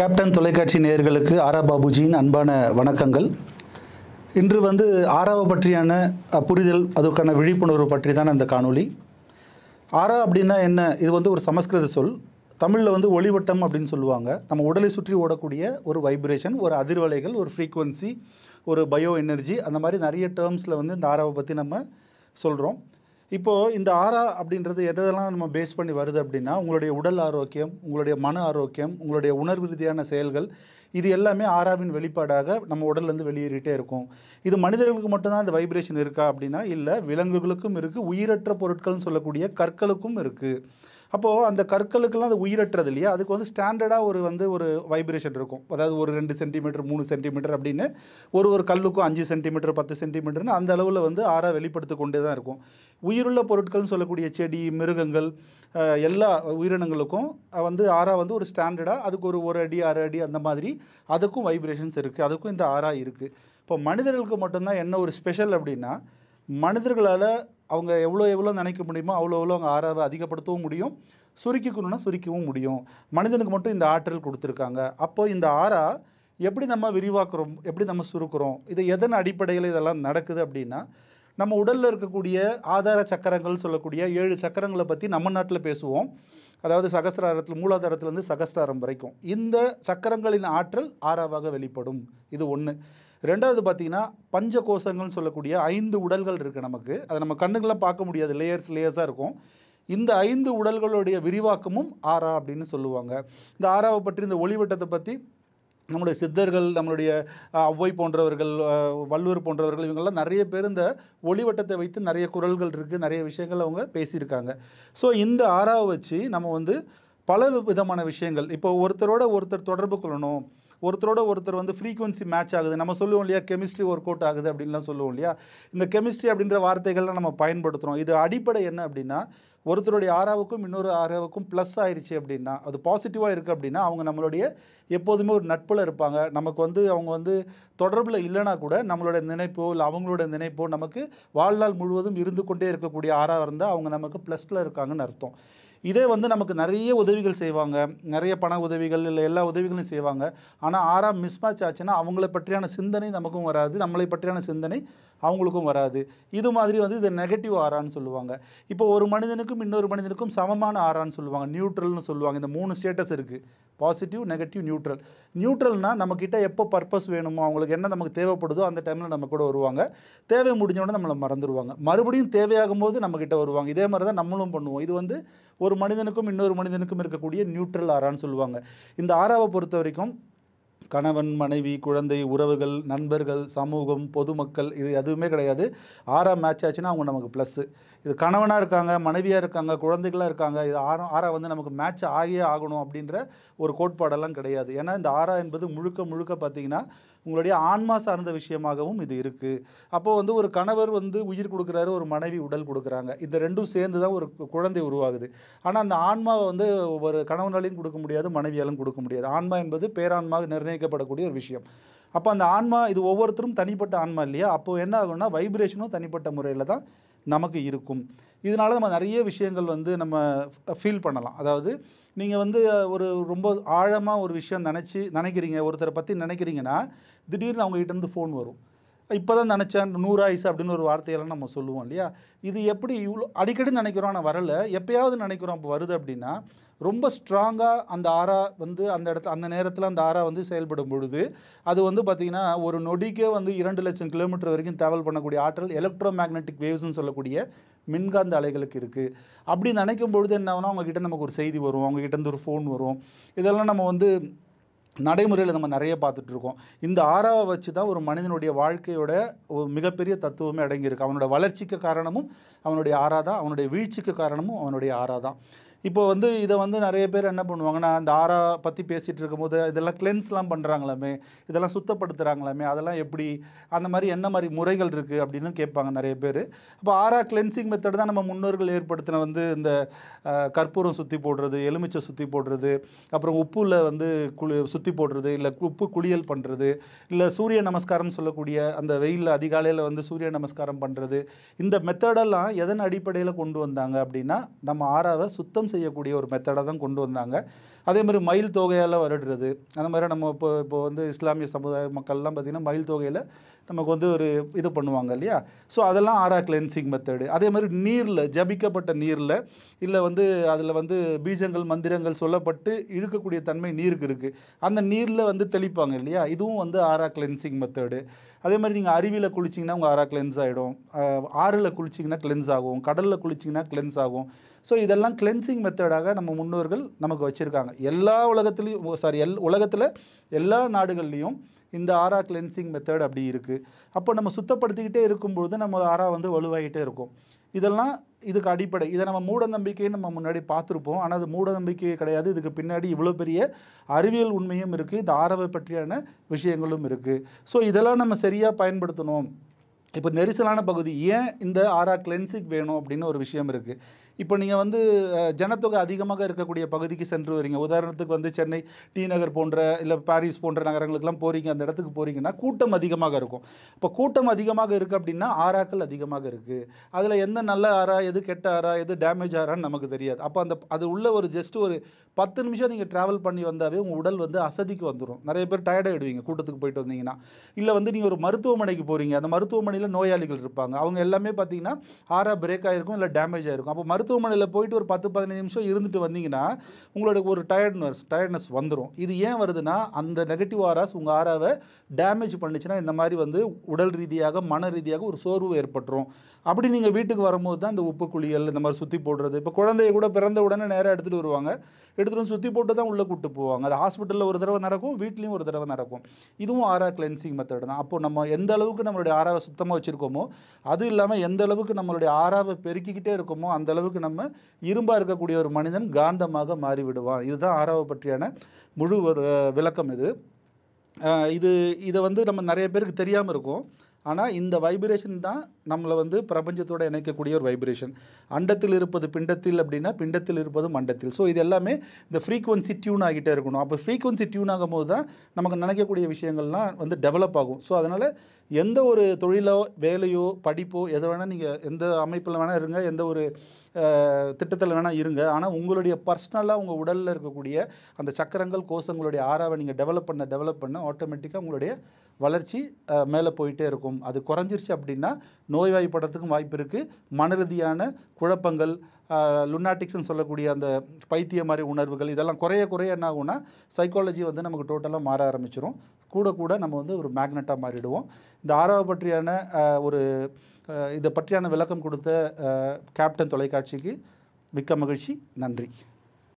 Captain தொலைக்காட்சி நேயர்களுக்கு ஆரா பாபுஜியின் அன்பான வணக்கங்கள். இன்று ஆராவை பற்றியான புரிதல், அதுக்கான விழிப்புணர்வு பற்றி தான் இந்த காணொளி. ஆரா அப்படின்னா என்ன? இது ஒரு சமஸ்கிருத சொல். தமிழில் ஒளிவட்டம் அப்படின்னு சொல்லுவாங்க. நம்ம உடலை சுற்றி ஓடக்கூடிய ஒரு வைப்ரேஷன், ஒரு அதிர்வலைகள், ஒரு ஃப்ரீக்குவன்சி, ஒரு பயோ எனர்ஜி, அந்த மாதிரி நிறைய டேர்ம்ஸில் இந்த ஆராவை பற்றி நம்ம சொல்கிறோம். இப்போது இந்த ஆரா அப்படின்றது எதெல்லாம் நம்ம பேஸ் பண்ணி வருது அப்படின்னா, உங்களுடைய உடல் ஆரோக்கியம், உங்களுடைய மன ஆரோக்கியம், உங்களுடைய உணர்வு ரீதியான செயல்கள், இது எல்லாமே ஆராவின் வெளிப்பாடாக நம்ம உடல்லேருந்து வெளியேறிட்டே இருக்கும். இது மனிதர்களுக்கு மட்டும்தான் இந்த வைப்ரேஷன் இருக்கா அப்படின்னா இல்லை, விலங்குகளுக்கும் இருக்குது, உயிரற்ற பொருட்கள்னு சொல்லக்கூடிய கற்களுக்கும் இருக்குது. அப்போது அந்த கற்களுக்கெல்லாம் அது உயிரற்றது இல்லையா, அதுக்கு ஸ்டாண்டர்டாக ஒரு வைப்ரேஷன் இருக்கும். அதாவது ஒரு 2 சென்டிமீட்டர் 3 சென்டிமீட்டர் அப்படின்னு ஒரு கல்லுக்கும் 5 சென்டிமீட்டர் 10 சென்டிமீட்டர்னு அந்த அளவில் ஆரா வெளிப்படுத்தி கொண்டே தான் இருக்கும். உயிருள்ள பொருட்கள்னு சொல்லக்கூடிய செடி, மிருகங்கள், எல்லா உயிரினங்களுக்கும் ஆரா ஒரு ஸ்டாண்டர்டாக அதுக்கு ஒரு அடி 6 அடி அந்த மாதிரி அதுக்கும் வைப்ரேஷன்ஸ் இருக்குது, அதுக்கும் இந்த ஆரா இருக்குது. இப்போ மனிதர்களுக்கு மட்டும்தான் என்ன ஒரு ஸ்பெஷல் அப்படின்னா, மனிதர்களால் அவங்க எவ்வளோ நினைக்க முடியுமோ அவ்வளோ அவங்க ஆராவை அதிகப்படுத்தவும் முடியும், சுருக்கிக்கணும்னா சுருக்கவும் முடியும். மனிதனுக்கு மட்டும் இந்த ஆற்றல் கொடுத்துருக்காங்க. அப்போது இந்த ஆரா எப்படி நம்ம விரிவாக்குறோம், எப்படி நம்ம சுருக்கிறோம், இது எதன் அடிப்படையில் இதெல்லாம் நடக்குது அப்படின்னா, நம்ம உடலில் இருக்கக்கூடிய ஆதார சக்கரங்கள் சொல்லக்கூடிய 7 சக்கரங்களை பற்றி நம்ம நாட்டில் பேசுவோம். அதாவது சகஸ்ராரத்தில், மூலாதாரத்துலேருந்து சகஸ்ராரம் வரைக்கும் இந்த சக்கரங்களின் ஆற்றல் ஆராவாக வெளிப்படும். இது ஒன்று. ரெண்டாவது பார்த்திங்கன்னா, பஞ்ச கோஷங்கள்னு சொல்லக்கூடிய 5 உடல்கள் இருக்குது நமக்கு. அதை நம்ம கண்ணுக்கெல்லாம் பார்க்க முடியாது, லேயர்ஸாக இருக்கும். இந்த 5 உடல்களுடைய விரிவாக்கமும் ஆரா அப்படின்னு சொல்லுவாங்க. இந்த ஆராவை பற்றி, இந்த ஒளிவட்டத்தை பற்றி நம்மளுடைய சித்தர்கள், நம்மளுடைய ஔவை போன்றவர்கள், வள்ளுவர் போன்றவர்கள், இவங்கெல்லாம் நிறைய பேர் இந்த ஒளிவட்டத்தை வைத்து நிறைய குறள்கள் இருக்குது, நிறைய விஷயங்கள் அவங்க பேசியிருக்காங்க. ஸோ இந்த ஆராவை வச்சு நம்ம பல விதமான விஷயங்கள், இப்போ ஒருத்தரோட ஒருத்தர் தொடர்பு கொள்ளணும், ஒருத்தரோட ஒருத்தர் ஃப்ரீக்குவன்சி மேட்ச் ஆகுது, நம்ம சொல்லுவோம் இல்லையா, கெமிஸ்ட்ரி ஒர்க் அவுட் ஆகுது அப்படின்லாம் சொல்லுவோம் இல்லையா. இந்த கெமிஸ்ட்ரி அப்படின்ற வார்த்தைகள்லாம் நம்ம பயன்படுத்துகிறோம். இது அடிப்படை என்ன அப்படின்னா, ஒருத்தருடைய ஆராவுக்கும் இன்னொரு ஆராவுக்கும் ப்ளஸ் ஆயிடுச்சு அப்படின்னா, அது பாசிட்டிவாக இருக்குது அப்படின்னா, அவங்க நம்மளுடைய எப்போதுமே ஒரு நட்பில் இருப்பாங்க. நமக்கு அவங்க தொடர்பில் இல்லைனா கூட நம்மளோட நினைப்போ இல்லை அவங்களோட நினைப்போ நமக்கு வாழ்நாள் முழுவதும் இருந்து கொண்டே இருக்கக்கூடிய ஆராக இருந்தால் அவங்க நமக்கு ப்ளஸில் இருக்காங்கன்னு அர்த்தம். இதே நமக்கு நிறைய உதவிகள் செய்வாங்க, நிறைய பண உதவிகள் இல்லை எல்லா உதவிகளையும் செய்வாங்க. ஆனால் ஆறாம் மிஸ்மேட்ச் ஆச்சுன்னா அவங்கள பற்றியான சிந்தனை நமக்கும் வராது, நம்மளை பற்றியான சிந்தனை அவங்களுக்கும் வராது. இது மாதிரி இது நெகட்டிவ் ஆரான்னு சொல்லுவாங்க. இப்போ ஒரு மனிதனுக்கும் இன்னொரு மனிதனுக்கும் சமமான ஆரான்னு சொல்லுவாங்க, நியூட்ரல்னு சொல்லுவாங்க. இந்த 3 ஸ்டேட்டஸ் இருக்குது, பாசிட்டிவ், நெகட்டிவ், நியூட்ரல். நியூட்ரல்னால் நம்மக்கிட்ட எப்போ பர்பஸ் வேணுமோ, அவங்களுக்கு என்ன நமக்கு தேவைப்படுதோ அந்த டைமில் நம்ம கூட வருவாங்க. தேவை முடிஞ்சோடனே நம்மளை மறந்துடுவாங்க, மறுபடியும் தேவையாகும் போது நம்மக்கிட்ட வருவாங்க. இதே மாதிரி தான் நம்மளும் பண்ணுவோம். இது ஒரு மனிதனுக்கும் இன்னொரு மனிதனுக்கும் இருக்கக்கூடிய நியூட்ரல் ஆரான்னு சொல்லுவாங்க. இந்த ஆராவை பொறுத்த வரைக்கும் கணவன், மனைவி, குழந்தை, உறவுகள், நண்பர்கள், சமூகம், பொதுமக்கள், இது எதுவுமே கிடையாது. ஆறா மேட்ச் ஆச்சுன்னா அவங்க நமக்கு ப்ளஸ்ஸு. இது கணவனாக இருக்காங்க, மனைவியாக இருக்காங்க, குழந்தைகளாக இருக்காங்க, இது ஆறா நமக்கு மேட்ச் ஆகியே ஆகணும் அப்படின்ற ஒரு கோட்பாடெல்லாம் கிடையாது. ஏன்னா இந்த ஆறா என்பது முழுக்க முழுக்க பார்த்திங்கன்னா உங்களுடைய ஆன்மா சார்ந்த விஷயமாகவும் இது இருக்குது. அப்போது ஒரு கணவர் உயிர் கொடுக்குறாரு, ஒரு மனைவி உடல் கொடுக்குறாங்க. இந்த ரெண்டும் சேர்ந்து தான் ஒரு குழந்தை உருவாகுது. ஆனால் அந்த ஆன்மாவை ஒரு கணவனாலையும் கொடுக்க முடியாது, மனைவியாலும் கொடுக்க முடியாது. ஆன்மா என்பது பேரான்மாக நிர்ணயிக்கப்படக்கூடிய ஒரு விஷயம். அப்போ அந்த ஆன்மா, இது ஒவ்வொருத்தரும் தனிப்பட்ட ஆன்மா இல்லையா. அப்போது என்ன ஆகும்னா வைப்ரேஷனும் தனிப்பட்ட முறையில் தான் நமக்கு இருக்கும். இதனால் நம்ம நிறைய விஷயங்கள் நம்ம ஃபீல் பண்ணலாம். அதாவது நீங்கள் ஒரு ரொம்ப ஆழமாக ஒரு விஷயம் நினைக்கிறீங்க, ஒருத்தரை பற்றி நினைக்கிறீங்கன்னா திடீர்னு அவங்ககிட்டேருந்து ஃபோன் வரும். இப்போ தான் நினச்சேன், 100 ஆயுசு அப்படின்னு ஒரு வார்த்தையெல்லாம் நம்ம சொல்லுவோம் இல்லையா. இது எப்படி இவ்வளோ அடிக்கடி நினைக்கிறோம், ஆனால் வரலை, எப்போயாவது நினைக்கிறோம், அப்போ வருது அப்படின்னா ரொம்ப ஸ்ட்ராங்காக அந்த ஆரா அந்த இடத்துல அந்த நேரத்தில் அந்த ஆரா செயல்படும் பொழுது அது பார்த்திங்கன்னா ஒரு நொடிக்கே 2 லட்சம் கிலோமீட்டர் வரைக்கும் ட்ராவல் பண்ணக்கூடிய ஆற்றல் எலக்ட்ரோ மேக்னெட்டிக் வேவ்ஸ்ன்னு சொல்லக்கூடிய மின்காந்த அலைகளுக்கு இருக்குது. அப்படி நினைக்கும் பொழுது என்ன ஆகுனா, அவங்ககிட்ட நமக்கு ஒரு செய்தி வரும், அவங்ககிட்டேருந்து ஒரு ஃபோன் வரும். இதெல்லாம் நம்ம நடைமுறையில் நம்ம நிறைய பார்த்துட்ருக்கோம். இந்த ஆராவை வச்சு தான் ஒரு மனிதனுடைய வாழ்க்கையோட ஒரு மிகப்பெரிய தத்துவமே அடங்கியிருக்கு. அவனோட வளர்ச்சிக்கு காரணமும் அவனுடைய ஆரா தான், அவனுடைய வீழ்ச்சிக்கு காரணமும் அவனுடைய ஆரா தான். இப்போ இதை நிறைய பேர் என்ன பண்ணுவாங்கன்னா, அந்த ஆரா பற்றி பேசிகிட்டு இருக்கும்போது இதெல்லாம் கிளென்ஸ்லாம் பண்ணுறாங்களாமே, இதெல்லாம் சுத்தப்படுத்துகிறாங்களாமே, அதெல்லாம் எப்படி, அந்த மாதிரி என்ன மாதிரி முறைகள் இருக்குது அப்படின்னு கேட்பாங்க நிறைய பேர். அப்போ ஆரா கிளென்சிங் மெத்தட் தான் நம்ம முன்னோர்கள் ஏற்படுத்தின இந்த கற்பூரம் சுற்றி போடுறது, எலுமிச்சை சுற்றி போடுறது, அப்புறம் உப்பில் சுற்றி போடுறது, இல்லை உப்பு குளியல் பண்ணுறது, இல்லை சூரிய நமஸ்காரம் சொல்லக்கூடிய அந்த வெயிலில் அதிகாலையில் சூரிய நமஸ்காரம் பண்ணுறது. இந்த மெத்தடெல்லாம் எதன் அடிப்படையில் கொண்டு வந்தாங்க அப்படின்னா, நம்ம ஆராவை சுத்தம் ப்ரிவென்ட் செய்யக்கூடிய ஒரு மெத்தடை தான் கொண்டு வந்தாங்க. அதே மாதிரி மயில் தொகையால் வருடுறது, அந்த மாதிரி நம்ம இப்போ வந்து இஸ்லாமிய சமுதாய மக்கள்லாம் பார்த்திங்கன்னா மயில் தொகையில் நமக்கு வந்து ஒரு இது பண்ணுவாங்க இல்லையா? ஸோ அதெல்லாம் ஆரா கிளென்சிங் மெத்தடு. அதே மாதிரி நீரில், ஜபிக்கப்பட்ட நீரில், இல்லை வந்து அதில் வந்து பீஜங்கள் மந்திரங்கள் சொல்லப்பட்டு இழுக்கக்கூடிய தன்மை நீருக்கு இருக்குது, அந்த நீரில் வந்து தெளிப்பாங்க இல்லையா? இதுவும் வந்து ஆரா கிளென்சிங் மெத்தடு. அதே மாதிரி நீங்கள் அருவியில் குளிச்சிங்கன்னா உங்கள் ஆரா கிளென்ஸ் ஆகிடும், ஆறில் குளிச்சிங்கன்னா கிளென்ஸ் ஆகும், கடலில் குளிச்சிங்கன்னா கிளென்ஸ் ஆகும். ஸோ இதெல்லாம் கிளென்சிங் மெத்தடாக நம்ம முன்னோர்கள் நமக்கு வச்சுருக்காங்க. எல்லா உலகத்துலேயும் உலகத்தில் எல்லா நாடுகள்லேயும் இந்த ஆரா கிளென்சிங் மெத்தட் அப்படி இருக்குது. அப்போ நம்ம சுத்தப்படுத்திக்கிட்டே இருக்கும்பொழுது நம்ம ஆரா வந்து வலுவாகிட்டே இருக்கும். இதெல்லாம் இதுக்கு அடிப்படை. இதை நம்ம மூட நம்பிக்கைன்னு நம்ம முன்னாடி பார்த்துருப்போம். ஆனால் அது மூட நம்பிக்கையே கிடையாது. இதுக்கு பின்னாடி இவ்வளோ பெரிய அறிவியல் உண்மையும் இருக்குது, இந்த ஆராவை பற்றியான விஷயங்களும் இருக்குது. ஸோ இதெல்லாம் நம்ம சரியாக பயன்படுத்தணும். இப்போ நெரிசலான பகுதி ஏன் இந்த ஆரா கிளென்சிங் வேணும் அப்படின்னு ஒரு விஷயம் இருக்குது. இப்போ நீங்கள் வந்து ஜனத்தொகை அதிகமாக இருக்கக்கூடிய பகுதிக்கு சென்று வரீங்க. உதாரணத்துக்கு வந்து சென்னை டி நகர் போன்ற, இல்லை பாரிஸ் போன்ற நகரங்களுக்கெல்லாம் போகிறீங்க. அந்த இடத்துக்கு போகிறீங்கன்னா கூட்டம் அதிகமாக இருக்கும். இப்போ கூட்டம் அதிகமாக இருக்குது அப்படின்னா ஆராக்கள் அதிகமாக இருக்குது. அதில் எந்த நல்ல ஆரா, எது கெட்ட ஆரா, எது டேமேஜ் ஆரான்னு நமக்கு தெரியாது. அப்போ அது உள்ள ஒரு ஜஸ்ட் ஒரு 10 நிமிஷம் நீங்கள் ட்ராவல் பண்ணி வந்தாவே உங்கள் உடல் வந்து அசதிக்கு வந்துடும். நிறைய பேர் டயர்டாகிடுவீங்க கூட்டத்துக்கு போயிட்டு வந்தீங்கன்னா. இல்லை வந்து நீங்கள் ஒரு மருத்துவமனைக்கு போகிறீங்க, அந்த மருத்துவமனையில் நோயாளிகள் இருப்பாங்க. அவங்க எல்லாமே பார்த்தீங்கன்னா ஆரா பிரேக் ஆகிருக்கும், இல்லை டேமேஜ் ஆகிருக்கும். அப்போ மருத்துவமனையில் போயிட்டு ஒரு 10-15 நிமிஷம் இருந்துட்டு வந்தீங்கன்னா உங்களோட ஒரு டயர்ட்னஸ் வந்துடும். இது ஏன் வருதுன்னா, அந்த நெகட்டிவ் ஆராஸ் உங்கள் ஆராவை டேமேஜ் பண்ணிச்சுன்னா இந்த மாதிரி வந்து உடல் ரீதியாக, மன ரீதியாக ஒரு சோர்வு ஏற்பட்டுரும். அப்படி நீங்கள் வீட்டுக்கு வரும்போது தான் இந்த உப்பு குளியல், இந்த மாதிரி சுற்றி போடுறது. இப்போ குழந்தைய கூட பிறந்த உடனே நேராக எடுத்துகிட்டு வருவாங்க, எடுத்துகிட்டு வந்து சுற்றி போட்டு தான் உள்ளே கூப்பிட்டு போவாங்க. அது ஹாஸ்பிட்டலில் ஒரு தடவை நடக்கும், வீட்லேயும் ஒரு தடவை நடக்கும். இதுவும் ஆரா கிளென்சிங் மெத்தட் தான். அப்போது நம்ம எந்த அளவுக்கு நம்மளுடைய ஆராவை சுத்தமாக வச்சுருக்கோமோ, அது இல்லாமல் எந்த அளவுக்கு நம்மளுடைய ஆராவை பெருக்கிக்கிட்டே இருக்கோமோ அந்த அளவுக்கு நம்ம இரும்பாக இருக்கக்கூடிய ஒரு மனிதன் காந்தமாக மாறிவிடுவான். இதுதான் ஆராவை பற்றியான முழு ஒரு விளக்கம். இதை வந்து நம்ம நிறைய பேருக்கு தெரியாமல் இருக்கும். ஆனால் இந்த வைப்ரேஷன் தான் நம்மளை வந்து பிரபஞ்சத்தோடு இணைக்கக்கூடிய ஒரு வைப்ரேஷன். அண்டத்தில் இருப்பது பிண்டத்தில் அப்படின்னா பிண்டத்தில் இருப்பது மண்டத்தில். ஸோ இது எல்லாமே இந்த ஃப்ரீக்வன்சி டியூன் ஆகிட்டே இருக்கணும். அப்போ ஃப்ரீக்வன்சி டியூன் ஆகும் போது தான் நமக்கு நினைக்கக்கூடிய விஷயங்கள்லாம் வந்து டெவலப் ஆகும். ஸோ அதனால் எந்த ஒரு தொழிலோ, வேலையோ, படிப்போ, எதை வேணால் நீங்கள் எந்த அமைப்பில் வேணால் இருங்க, எந்த ஒரு திட்டத்தில் வேணால் இருங்க. ஆனால் உங்களுடைய பர்சனலாக உங்கள் உடலில் இருக்கக்கூடிய அந்த சக்கரங்கள், கோஷங்களுடைய ஆராவை நீங்கள் டெவலப் பண்ண ஆட்டோமேட்டிக்காக உங்களுடைய வளர்ச்சி மேலே போயிட்டே இருக்கும். அது குறைஞ்சிருச்சு அப்படின்னா நோய்வாய்ப்படுறதுக்கும் வாய்ப்பு இருக்குது. மன ரீதியான குழப்பங்கள், லுனாட்டிக்ஸ்ன்னு சொல்லக்கூடிய அந்த பைத்திய மாதிரி உணர்வுகள், இதெல்லாம் குறைய என்ன ஆகும்னா சைக்காலஜி வந்து நமக்கு டோட்டலாக மாற ஆரம்பிச்சிடும். கூட நம்ம வந்து ஒரு மேக்னெட்டாக மாறிடுவோம். இந்த ஆராவை பற்றியான இதை பற்றியான விளக்கம் கொடுத்த கேப்டன் தொலைக்காட்சிக்கு மிக்க மகிழ்ச்சி. நன்றி.